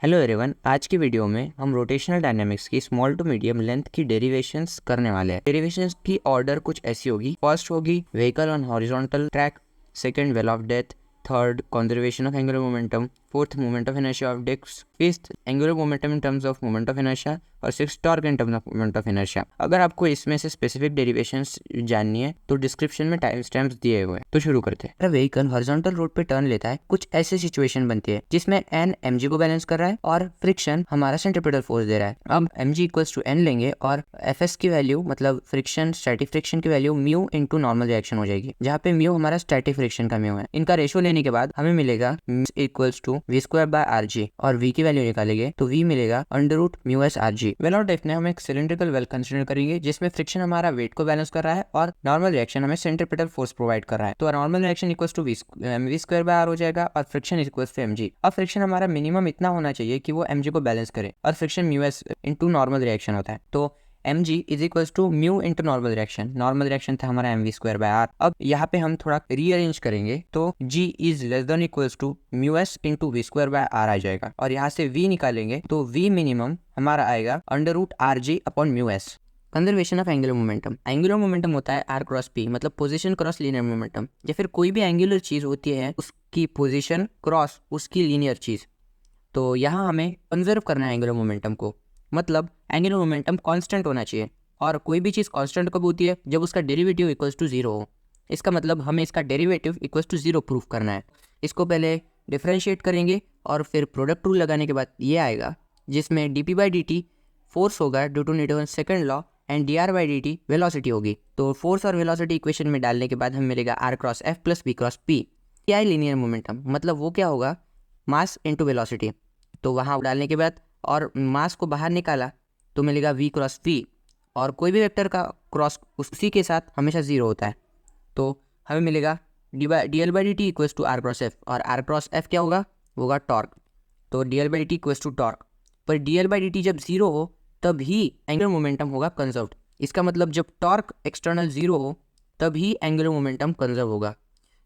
Hello everyone, आज की video में हम रोटेशनल डायनामिक्स की स्मॉल टू मीडियम लेंथ की डेरिवेशंस करने वाले हैं। डेरिवेशंस की ऑर्डर कुछ ऐसी होगी। फर्स्ट होगी vehicle on horizontal track, second well of death, third conservation of angular momentum, fourth moment of inertia of disc, fifth angular momentum in terms of moment of inertia और sixth torque in terms of moment of inertia. अगर आपको इसमें से specific derivations जाननी है तो description में time stamps दिए हुए हैं। तो शुरू करते हैं। अगर व्हीकल हॉरिजॉन्टल रोड पे टर्न लेता है, कुछ ऐसी सिचुएशन बनती है जिसमें एन mg को बैलेंस कर रहा है और फ्रिक्शन हमारा सेंट्रीपिटल फोर्स दे रहा है। अब mg इक्वल्स टू n लेंगे और fs की वैल्यू मतलब फ्रिक्शन स्टैटिक फ्रिक्शन की value mu into normal reaction हो जाएगी, जहाँ पे म्यू हमारा स्टैटिक फ्रिक्शन का म्यू है। इनका रेशियो लेने के बाद हमें मिलेगा equals to v square by rg और v की वैल्यू निकालेंगे तो v मिलेगा under root mu S rg। Well और डेफ ने हम एक सिलेंड्रिकल वेल कंसिडर करेंगे जिसमें फ्रिक्शन हमारा वेट को बैलेंस कर रहा है और नॉर्मल रिएक्शन हमें सेंट्रीपिटल फोर्स प्रोवाइड कर रहा है। तो normal reaction equals to v square by r हो जाएगा और फ्रिक्शन इक्वल्स टू mg। अब फ्रिक्शन हमारा मिनिमम इतना होना चाहिए कि वो mg को बैलेंस करे और friction mu S into normal reaction होता है। तो mg is equals to mu into normal reaction. Normal reaction था हमारा mv स्क्वायर बाय r। अब यहाँ पे हम थोड़ा रीअरेंज करेंगे तो g is less than equals to mu S into V square by r आ जाएगा और यहाँ से v निकालेंगे तो v मिनिमम हमारा आएगा under root R G upon mu S. Conservation of angular momentum. Angular momentum होता है r क्रॉस p, मतलब पोजीशन क्रॉस लीनियर मोमेंटम। या फिर कोई भी एंगुलर चीज होती है उसकी पोजीशन क्रॉस उसकी लीनियर चीज। तो यहाँ हमें कंजर्व करना है एंगुलर मोमेंटम को, मतलब एंगुलर मोमेंटम कांस्टेंट होना चाहिए। और कोई भी चीज़ कांस्टेंट कब होती है? जब उसका डेरिवेटिव इक्वल्स टू जीरो हो। इसका मतलब हमें इसका derivative equals to zero proof करना है। इसको पहले डिफरेंशिएट करेंगे और फिर प्रोडक्ट रूल लगाने के बाद ये आएगा जिसमें D by D T force होगा due to Newton second law and D R by D T velocity होगी। तो फोर्स और वेलोसिटी इक्वेशन में डालने के बाद हमें मिलेगा R cross F plus B cross P. क्या है लीनियर मोमेंटम? मतलब वो क्या होगा? Mass into velocity. तो वहाँ डालने के बाद और मास को बाहर निकाला तो मिलेगा v क्रॉस v और कोई भी वेक्टर का क्रॉस उसी के साथ हमेशा जीरो होता है। तो हमें मिलेगा D L by D T equals to R cross F और आर क्रॉस एफ क्या होगा? होगा टॉर्क। तो D L by D T equals to torque. पर D L by D T जब जीरो हो तभी एंगुलर मोमेंटम होगा कंजर्व्ड। इसका मतलब जब टॉर्क एक्सटर्नल जीरो हो तभी एंगुलर मोमेंटम कंजर्व होगा।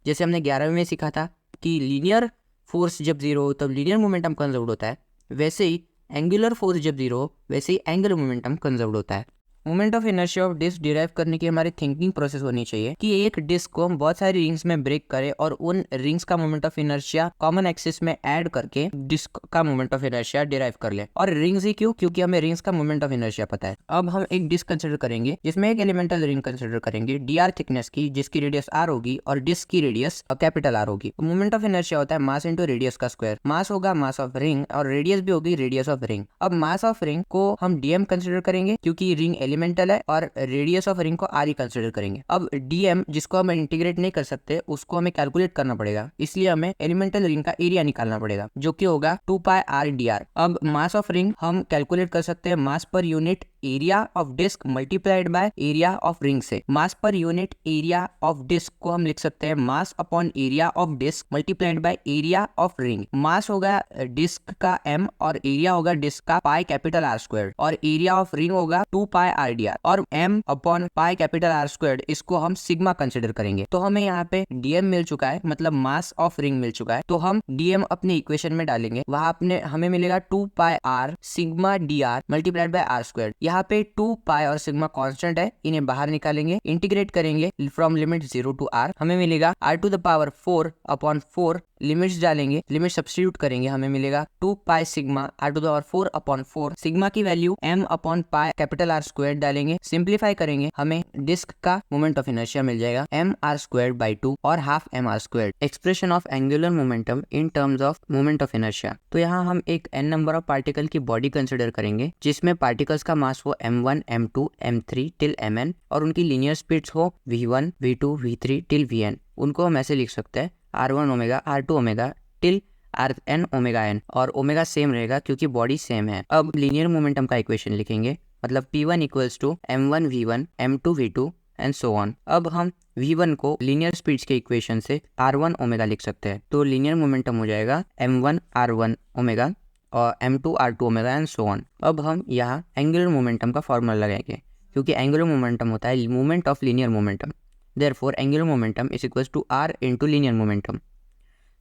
जैसे हमने 11वें में सीखा था कि लीनियर फोर्स जब जीरो हो तब लीनियर मोमेंटम कंजर्व्ड होता है, वैसे ही एंगुलर फोर्स जब जीरो हो वैसे ही एंगुलर मोमेंटम कंजर्व्ड होता है। Moment of inertia of disc derive करने की हमारी थिंकिंग प्रोसेस होनी चाहिए कि एक डिस्क को हम बहुत सारी रिंग्स में ब्रेक करें और उन रिंग्स का moment of inertia common axis में ऐड करके डिस्क का मोमेंट ऑफ इनर्शिया डिराइव कर ले। और रिंग्स ही क्यों? क्योंकि हमें रिंग्स का मोमेंट ऑफ इनर्शिया पता है। अब हम एक डिस्क कंसिडर करेंगे जिसमें एक एलिमेंटल रिंग कंसिडर करेंगे डी आर थिकनेस की, जिसकी रेडियस आर होगी और डिस्क की रेडियस कैपिटल आर होगी। मोमेंट ऑफ इनर्शिया होता है मास इंटू रेडियस का स्क्वायर। मास होगा मास ऑफ रिंग और रेडियस भी होगी रेडियस ऑफ रिंग। अब मास ऑफ रिंग को हम डीएम कंसिडर करेंगे क्योंकि रिंग एलिमेंटल है और रेडियस ऑफ रिंग को आर ही कंसिडर करेंगे। अब डीएम जिसको हम इंटीग्रेट नहीं कर सकते उसको हमें कैलकुलेट करना पड़ेगा, इसलिए हमें एलिमेंटल रिंग का एरिया निकालना पड़ेगा जो कि होगा 2 पाई आर डी आर। अब मास ऑफ रिंग हम कैलकुलेट कर सकते हैं mass per unit area of disc multiplied by area of ring से। Mass per unit area of disc को हम लिख सकते हैं mass upon area of disc multiplied by area of ring. Mass होगा डिस्क का m और एरिया होगा डिस्क का पाई कैपिटल आर स्क्वायर और एरिया ऑफ रिंग होगा 2 पाई आर डी आर और m upon pi capital R square इसको हम सिग्मा कंसिडर करेंगे। तो हमें यहाँ पे dm मिल चुका है, मतलब मास ऑफ रिंग मिल चुका है। तो हम dm अपने इक्वेशन में डालेंगे, वहां अपने हमें मिलेगा 2 pi R sigma D R multiplied by R square. यहाँ पे 2 पाई और सिग्मा कांस्टेंट है, इन्हें बाहर निकालेंगे, इंटीग्रेट करेंगे फ्रॉम लिमिट 0 टू r। हमें मिलेगा r to the power 4 upon 4। Limits डालेंगे, लिमिट सब्स्टिट्यूट करेंगे, हमें मिलेगा 2 pi sigma r to the power 4 upon 4। Sigma की value m upon pi capital R square डालेंगे, सिंप्लीफाई करेंगे, हमें डिस्क का मोमेंट ऑफ इनर्शिया मिल जाएगा m r स्क्वायर बाई 2 और half m r square. Expression of angular momentum in terms of moment of inertia. तो यहाँ हम एक n नंबर ऑफ पार्टिकल की बॉडी कंसिडर करेंगे जिसमें पार्टिकल्स का मास हो m1 m2 m3 till mn और उनकी लीनियर स्पीड्स हो v1 v2 v3 till vn। उनको हम ऐसे लिख सकते हैं r1 omega r2 omega till rn omega n और ओमेगा सेम रहेगा क्योंकि बॉडी सेम है। अब लीनियर मोमेंटम का इक्वेशन लिखेंगे, मतलब p1 equals to m1 v1 m2 v2 and so on. अब हम v1 को लीनियर स्पीड्स के इक्वेशन से r1 ओमेगा लिख सकते हैं। तो लीनियर मोमेंटम हो जाएगा m1 r1 ओमेगा और m2 r2 omega and so on. अब हम यहाँ एंगुलर मोमेंटम का फॉर्मूला लगाएंगे क्योंकि एंगुलर मोमेंटम होता है moment of linear momentum. Therefore, angular momentum is equals to r into linear momentum.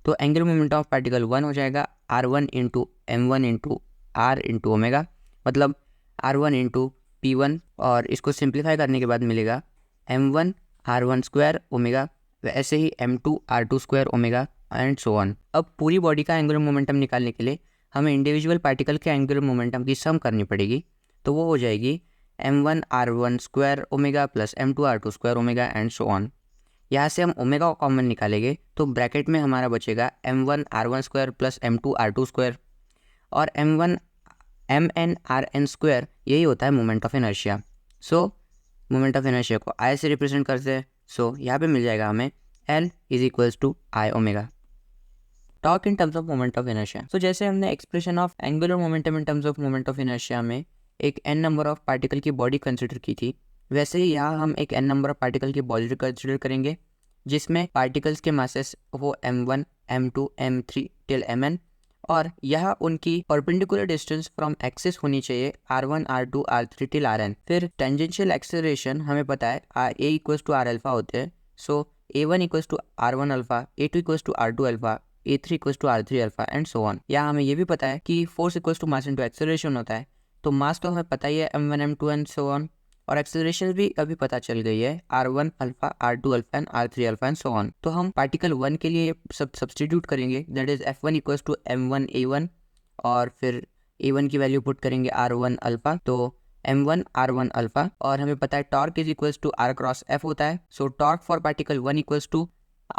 तो एंगुलर मोमेंटम ऑफ पार्टिकल 1 हो जाएगा r1 into m1 into r into omega, मतलब r1 इंटू p1, और इसको सिंप्लीफाई करने के बाद मिलेगा m1 r1 स्क्वायर ओमेगा, वैसे ही m2 r2 square omega and so on. अब पूरी बॉडी का एंगुलर मोमेंटम निकालने के लिए हमें इंडिविजुअल पार्टिकल के एंगुलर मोमेंटम की सम करनी पड़ेगी, तो वो हो जाएगी m1 r1 square omega plus m2 r2 square omega and so on. यहाँ से हम ओमेगा को कॉमन निकालेंगे तो ब्रैकेट में हमारा बचेगा m1 r1 square plus m2 r2 square, और mn rn स्क्वायर यही होता है moment of inertia. So moment of inertia को I से रिप्रेजेंट करते हैं। सो यहाँ पे मिल जाएगा हमें L is equals to I omega. Talk in terms of moment of inertia. तो जैसे हमने expression of angular momentum in terms of moment of inertia में एक n नंबर ऑफ पार्टिकल की बॉडी कंसिडर की थी, वैसे ही यहाँ हम एक n नंबर ऑफ पार्टिकल की बॉडी कंसिडर करेंगे जिसमें पार्टिकल्स के मासेस वो m1, m2, m3 till mn, और यह उनकी परपेंडिकुलर डिस्टेंस फ्रॉम एक्सिस होनी चाहिए r1, r2, r3 till rn। फिर टेंजेंशियल एक्सेलरेशन हमें पता है a equals to r alpha होते हैं। So a1 equals to r1 alpha, a2 equals to r2 alpha, a3 equals to r3 alpha and so on. या हमें ये भी पता है कि force equals to mass into acceleration होता है, तो मास तो हमें पता ही है m1, m2 and so on, और एक्सेलरेशन भी अभी पता चल गई है r1 alpha, r2 alpha and r3 alpha and so on. तो हम पार्टिकल 1 के लिए सब सब्स्टिट्यूट करेंगे, that is f1 equals to m1 a1, और फिर a1 की वैल्यू पुट करेंगे r1 अल्फा, तो m1 r1 अल्फा, और हमें पता है torque is equals to r cross f होता है। So torque for particle 1 equals to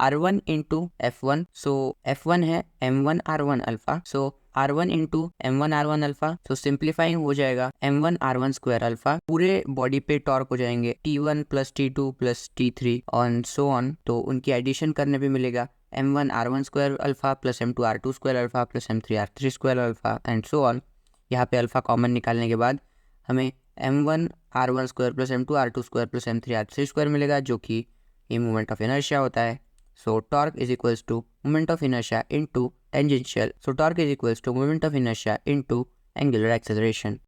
r1 into f1। So f1 है m1 r1 alpha, so r1 into m1 r1 alpha, so simplifying हो जाएगा m1 r1 square alpha. पूरे body पे torque हो जाएंगे t1 plus t2 plus t3 on so on, तो उनकी addition करने पे मिलेगा m1 r1 square alpha plus m2 r2 square alpha plus m3 r3 square alpha and so on. यहाँ पे अल्फा कॉमन निकालने के बाद हमें m1 r1 square plus m2 r2 square plus m3 r3 square मिलेगा, जो कि ये मोमेंट ऑफ इनर्शिया होता है। So torque is equals to moment of inertia into tangential. So torque is equals to moment of inertia into angular acceleration.